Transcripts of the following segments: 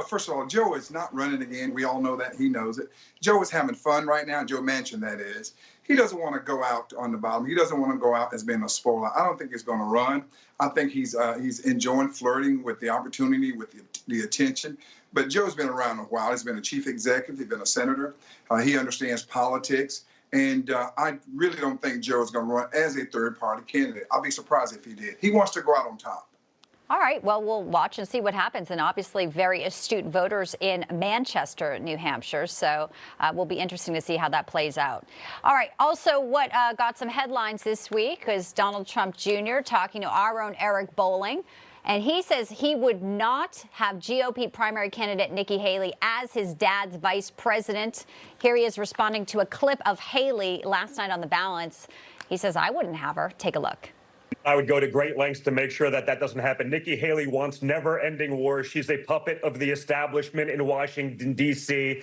First of all, Joe is not running again. We all know that. He knows it. Joe is having fun right now. Joe Manchin, that is. He doesn't want to go out on the bottom. He doesn't want to go out as being a spoiler. I don't think he's going to run. I think he's enjoying flirting with the opportunity, with the attention. But Joe's been around a while. He's been a chief executive. He's been a senator. He understands politics. And I really don't think Joe is going to run as a third-party candidate. I'll be surprised if he did. He wants to go out on top. All right. Well, we'll watch and see what happens. And obviously very astute voters in Manchester, New Hampshire. So will be interesting to see how that plays out. All right. Also, what got some headlines this week is Donald Trump Jr. talking to our own Eric Bolling. And he says he would not have GOP primary candidate Nikki Haley as his dad's vice president. Here he is responding to a clip of Haley last night on The Balance. He says, I wouldn't have her. Take a look. I would go to great lengths to make sure that doesn't happen. Nikki Haley wants never-ending wars. She's a puppet of the establishment in Washington, D.C.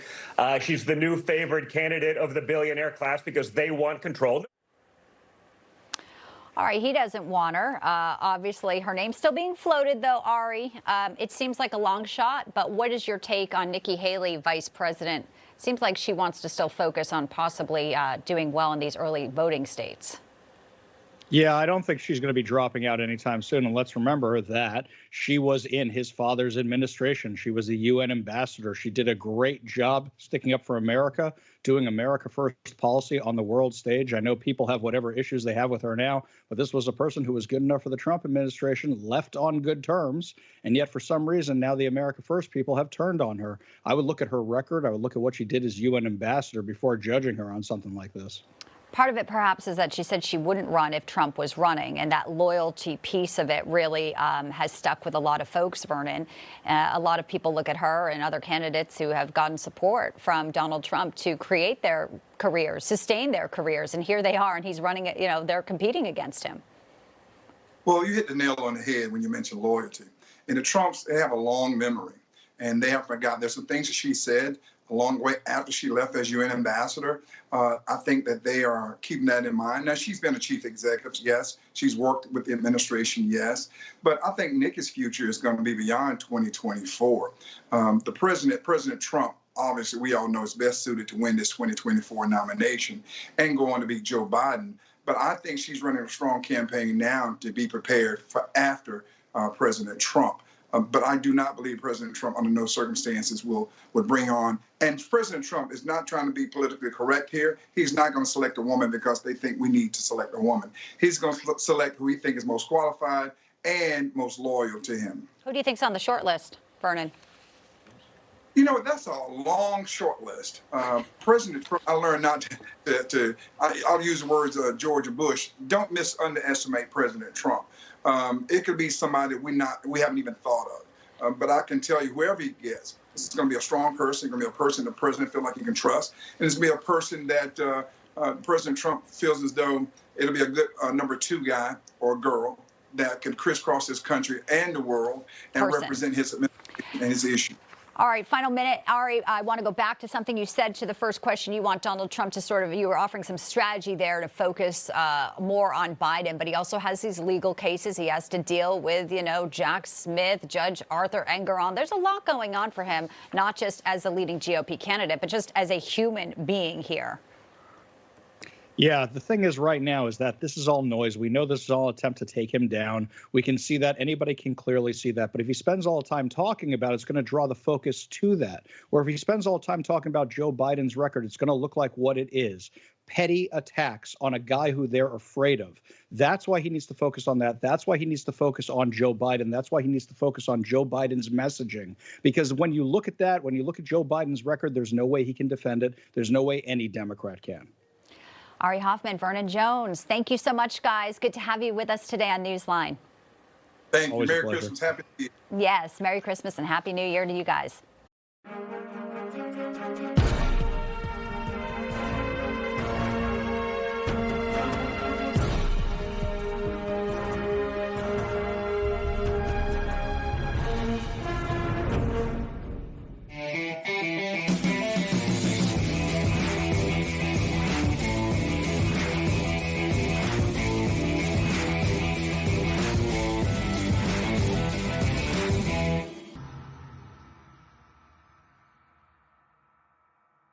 She's the new favored candidate of the billionaire class because they want control. All right, he doesn't want her. Obviously, her name's still being floated, though, Ari. It seems like a long shot, but what is your take on Nikki Haley, vice president? Seems like she wants to still focus on possibly doing well in these early voting states. Yeah, I don't think she's going to be dropping out anytime soon. And let's remember that she was in his father's administration. She was a UN ambassador. She did a great job sticking up for America, doing America first policy on the world stage. I know people have whatever issues they have with her now, but this was a person who was good enough for the Trump administration, left on good terms. And yet, for some reason, now the America first people have turned on her. I would look at her record. I would look at what she did as UN ambassador before judging her on something like this. Part of it, perhaps, is that she said she wouldn't run if Trump was running, and that loyalty piece of it really has stuck with a lot of folks, Vernon. A lot of people look at her and other candidates who have gotten support from Donald Trump to create their careers, sustain their careers, and here they are, and he's running it, they're competing against him. Well, you hit the nail on the head when you mentioned loyalty. And the Trumps, they have a long memory, and they have forgotten. There's some things that she said along the way after she left as UN ambassador. I think that they are keeping that in mind. Now, she's been a chief executive, yes. She's worked with the administration, yes. But I think Nikki's future is going to be beyond 2024. President Trump, obviously, we all know is best suited to win this 2024 nomination and go on to beat Joe Biden. But I think she's running a strong campaign now to be prepared for after President Trump. But I do not believe President Trump, under no circumstances, would bring on. And President Trump is not trying to be politically correct here. He's not going to select a woman because they think we need to select a woman. He's going to select who he thinks is most qualified and most loyal to him. Who do you think's on the short list, Vernon? That's a long short list. President Trump, I learned not I'll use the words of George Bush, don't underestimate President Trump. It could be somebody we haven't even thought of. But I can tell you, whoever he gets, it's going to be a strong person. It's going to be a person the president feels like he can trust. And it's going to be a person that President Trump feels as though it'll be a good number two guy or girl that can crisscross this country and the world and represent his administration and his issue. All right, final minute. Ari, I want to go back to something you said to the first question. You want Donald Trump to you were offering some strategy there to focus more on Biden, but he also has these legal cases he has to deal with, Jack Smith, Judge Arthur Engeron. There's a lot going on for him, not just as a leading GOP candidate, but just as a human being here. Yeah, the thing is right now is that this is all noise. We know this is all an attempt to take him down. We can see that. Anybody can clearly see that. But if he spends all the time talking about it, it's going to draw the focus to that. Or if he spends all the time talking about Joe Biden's record, it's going to look like what it is. Petty attacks on a guy who they're afraid of. That's why he needs to focus on that. That's why he needs to focus on Joe Biden. That's why he needs to focus on Joe Biden's messaging. Because when you look at that, when you look at Joe Biden's record, there's no way he can defend it. There's no way any Democrat can. Ari Hoffman, Vernon Jones, thank you so much, guys. Good to have you with us today on Newsline. Thank you. Merry Christmas. Happy New Year. Yes, Merry Christmas and Happy New Year to you guys.